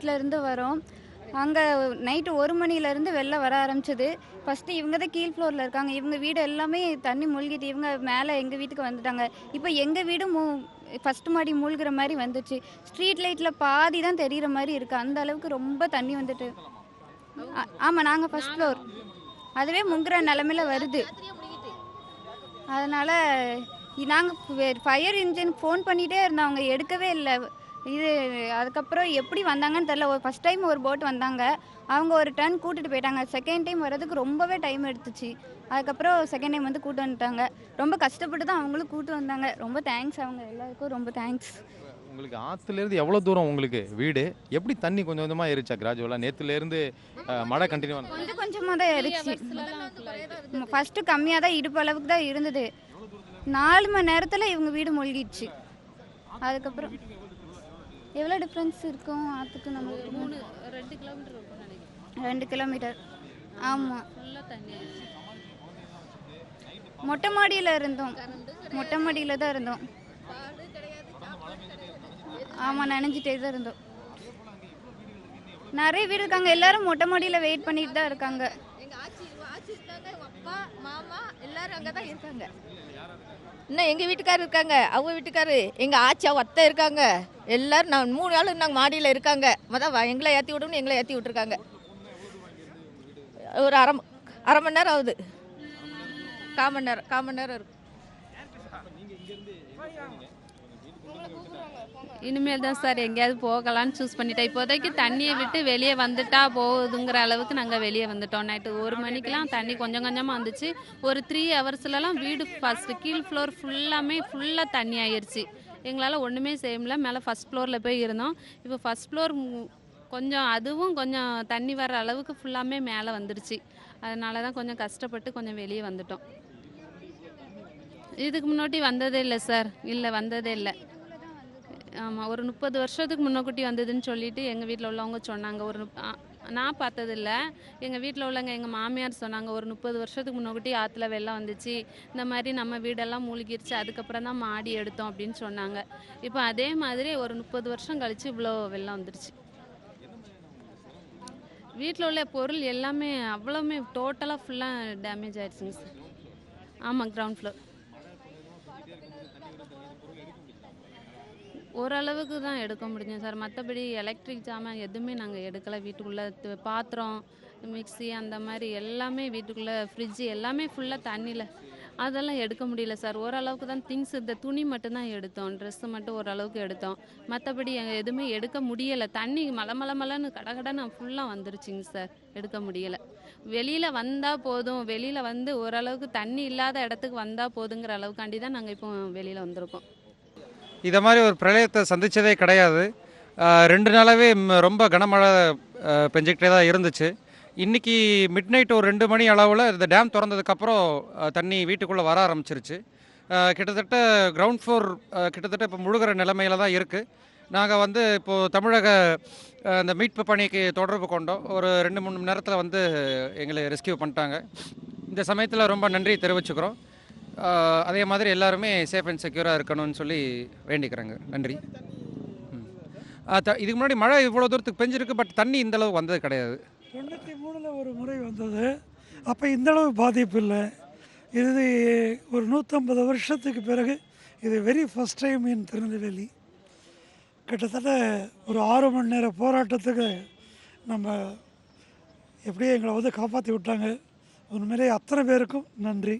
வீட்டிலேருந்து வரோம். அங்கே நைட்டு 1 மணிலேருந்து வெளில வர ஆரம்பிச்சது. ஃபஸ்ட்டு இவங்க தான் கீழ் ஃப்ளோரில் இருக்காங்க. இவங்க வீடு எல்லாமே தண்ணி மூழ்கிட்டு இவங்க மேலே எங்கள் வீட்டுக்கு வந்துட்டாங்க. இப்போ எங்கள் வீடும் ஃபஸ்ட்டு மாடி மூழ்கிற மாதிரி வந்துச்சு. ஸ்ட்ரீட் லைட்டில் பாதி தான் தெரிகிற மாதிரி இருக்குது. அந்த அளவுக்கு ரொம்ப தண்ணி வந்துட்டு. ஆமாம், நாங்கள் ஃபஸ்ட் ஃப்ளோர். அதுவே முங்குற நிலமையில வருது. அதனால் நாங்கள் ஃபயர் இன்ஜின் ஃபோன் பண்ணிகிட்டே இருந்தோம், அவங்க எடுக்கவே இல்லை. அதுக்கப்புறம் எப்படி வந்தாங்கன்னு தெரில. ஃபஸ்ட் டைம் ஒரு போட் வந்தாங்க, அவங்க ஒரு டர்ன் கூட்டிகிட்டு போயிட்டாங்க. செகண்ட் டைம் வர்றதுக்கு ரொம்பவே டைம் எடுத்துச்சு. அதுக்கப்புறம் செகண்ட் டைம் வந்து கூட்டு வந்துட்டாங்க. ரொம்ப கஷ்டப்பட்டு தான் அவங்களும் கூட்டு வந்தாங்க. ரொம்ப தேங்க்ஸ், அவங்க எல்லாருக்கும் ரொம்ப தேங்க்ஸ். உங்களுக்கு ஆற்றுலேருந்து எவ்வளோ தூரம் உங்களுக்கு வீடு? எப்படி தண்ணி கொஞ்சம் கொஞ்சமாக ஏறிச்சா கிராஜுவலாக? நேற்றுலேருந்து மழை கண்டினியூ கொஞ்சம் கொஞ்சமாக தான் ஏறிச்சு. ஃபஸ்ட்டு கம்மியாக தான், இடுப்பு அளவுக்கு தான் இருந்தது. 4 மணி நேரத்தில் இவங்க வீடு மூழ்கிடுச்சு. அதுக்கப்புறம் எவ்வளோ டிஃப்ரென்ஸ் இருக்கும் ஆற்றுக்கு? நம்ம 2 கிலோமீட்டர் இருக்கும் நினைக்கிறேன். 2 கிலோமீட்டர். ஆமாம், ஃபுல்லாக தண்ணி ஆயிடுச்சு. மொட்டை மாடியில் இருந்தோம். மொட்டை மாடியில் தான் இருந்தோம். ஆமாம், நனைஞ்சிட்டே தான் இருந்தோம். நிறைய வீடு இருக்காங்க, எல்லாரும் மொட்டை மாடியில் வெயிட் பண்ணிட்டு தான் இருக்காங்க. எங்கள் ஆச்சி இருக்காங்க, எங்கள் அப்பா மாமா எல்லாரும் அங்கே தான் இருக்காங்க. இன்னும் எங்கள் வீட்டுக்காரர் இருக்காங்க, அவங்க வீட்டுக்காரு, எங்கள் ஆச்சி அவங்க அத்தை இருக்காங்க. எல்லோரும் நான் 3 நாள் நாங்கள் மாடியில் இருக்காங்க. எங்களை ஏற்றி விடணும், எங்களை ஏற்றி விட்டுருக்காங்க. ஒரு அரை மணி நேரம் ஆகுது. 1/4 மணி நேரம் இருக்கும். இனிமேல் தான் சார் எங்கேயாவது போகலான்னு சூஸ் பண்ணிட்டேன். இப்போதைக்கு தண்ணியை விட்டு வெளியே வந்துட்டா போகுதுங்கிற அளவுக்கு நாங்கள் வெளியே வந்துட்டோம். நைட்டு 1 மணிக்கெலாம் தண்ணி கொஞ்சம் கொஞ்சமாக வந்துச்சு. ஒரு 3 ஹவர்ஸ்லலாம் வீடு ஃபஸ்ட்டு கீழ் ஃப்ளோர் ஃபுல்லாக தண்ணி ஆயிடுச்சு. எங்களால் ஒன்றுமே செய்ய முடியல. மேலே ஃபஸ்ட் ஃப்ளோரில் போய் இருந்தோம். இப்போ ஃபஸ்ட் ஃப்ளோர் கொஞ்சம் அதுவும் கொஞ்சம் தண்ணி வர அளவுக்கு ஃபுல்லாமே மேலே வந்துடுச்சு. அதனால தான் கொஞ்சம் கஷ்டப்பட்டு கொஞ்சம் வெளியே வந்துட்டோம். இதுக்கு முன்னாடி வந்ததே இல்லை சார். இல்லை, வந்ததே இல்லை. ஆமாம், ஒரு 30 வருஷத்துக்கு முன்னக்கூட்டி வந்ததுன்னு சொல்லிட்டு எங்கள் வீட்டில் உள்ளவங்க சொன்னாங்க. நான் பார்த்ததில்ல, எங்கள் வீட்டில் உள்ளவங்க எங்கள் மாமியார் சொன்னாங்க. ஒரு 30 வருஷத்துக்கு முன்னக்கூட்டி ஆற்றுல வெள்ளம் வந்துச்சு, இந்த மாதிரி நம்ம வீடெல்லாம் மூழ்கிருச்சு, அதுக்கப்புறம் தான் மாடி எடுத்தோம் அப்படின்னு சொன்னாங்க. இப்போ அதே மாதிரி ஒரு 30 வருஷம் கழித்து இவ்வளோ வெள்ளம் வந்துடுச்சு. வீட்டில் உள்ள பொருள் எல்லாமே அவ்வளோமே டோட்டலாக ஃபுல்லாக டேமேஜ் ஆயிடுச்சுங்க சார். ஆமாம், கிரவுண்ட் ஃப்ளோர். ஓரளவுக்கு தான் எடுக்க முடியும் சார். மற்றபடி எலக்ட்ரிக் ஜாமான் எதுவுமே நாங்கள் எடுக்கலை. வீட்டுக்குள்ளே பாத்திரம், மிக்சி அந்த மாதிரி எல்லாமே வீட்டுக்குள்ளே, ஃப்ரிட்ஜு எல்லாமே ஃபுல்லாக தண்ணியில், அதெல்லாம் எடுக்க முடியல சார். ஓரளவுக்கு தான் திங்ஸ், இந்த துணி மட்டும்தான் எடுத்தோம், ட்ரெஸ்ஸு மட்டும் ஓரளவுக்கு எடுத்தோம். மற்றபடி எதுவுமே எடுக்க முடியலை. தண்ணி மலன்னு கடகடன்னு ஃபுல்லாக வந்துருச்சுங்க சார். எடுக்க முடியலை. வெளியில் வந்தால் போதும், வெளியில் வந்து ஓரளவுக்கு தண்ணி இல்லாத இடத்துக்கு வந்தால் போதுங்கிற அளவுக்காண்டி தான் நாங்கள் இப்போ வெளியில் வந்திருக்கோம். இதை மாதிரி ஒரு பிரளயத்தை சந்தித்ததே கிடையாது. 2 நாளாகவே ரொம்ப கனமழை பெஞ்சிக்கிட்டே தான் இருந்துச்சு. இன்றைக்கி மிட் நைட் ஒரு 2 மணி அளவில் இந்த டேம் திறந்ததுக்கப்புறம் தண்ணி வீட்டுக்குள்ளே வர ஆரம்பிச்சிருச்சு. கிட்டத்தட்ட கிரவுண்ட் ஃப்ளோர் கிட்டத்தட்ட இப்போ முழுகிற நிலைமையில தான் இருக்குது. நாங்கள் வந்து இப்போது தமிழக இந்த மீட்பு பணிக்கு தொடர்பு கொண்டோம். ஒரு 2-3 மணி நேரத்தில் வந்து எங்களை ரெஸ்கியூ பண்ணிட்டாங்க. இந்த சமயத்தில் ரொம்ப நன்றி தெரிவிச்சுக்கிறோம். அதே மாதிரி எல்லாருமே சேஃப் அண்ட் செக்யூராக இருக்கணும்னு சொல்லி வேண்டிக்கிறேங்க. நன்றி. இதுக்கு முன்னாடி மழை இவ்வளோ தூரத்துக்கு பெஞ்சிருக்கு, பட் தண்ணி இந்தளவு வந்தது கிடையாது. 93 ஒரு முறை வந்தது. அப்போ இந்தளவு பாதிப்பு இல்லை. இது ஒரு 150 வருஷத்துக்கு பிறகு இது very first time in Tirunelveli. கிட்டத்தட்ட ஒரு 6 மணி நேர போராட்டத்துக்கு நம்ம எப்படியும் எங்களை வந்து காப்பாற்றி விட்டாங்க. உண்மையிலே அத்தனை பேருக்கும் நன்றி.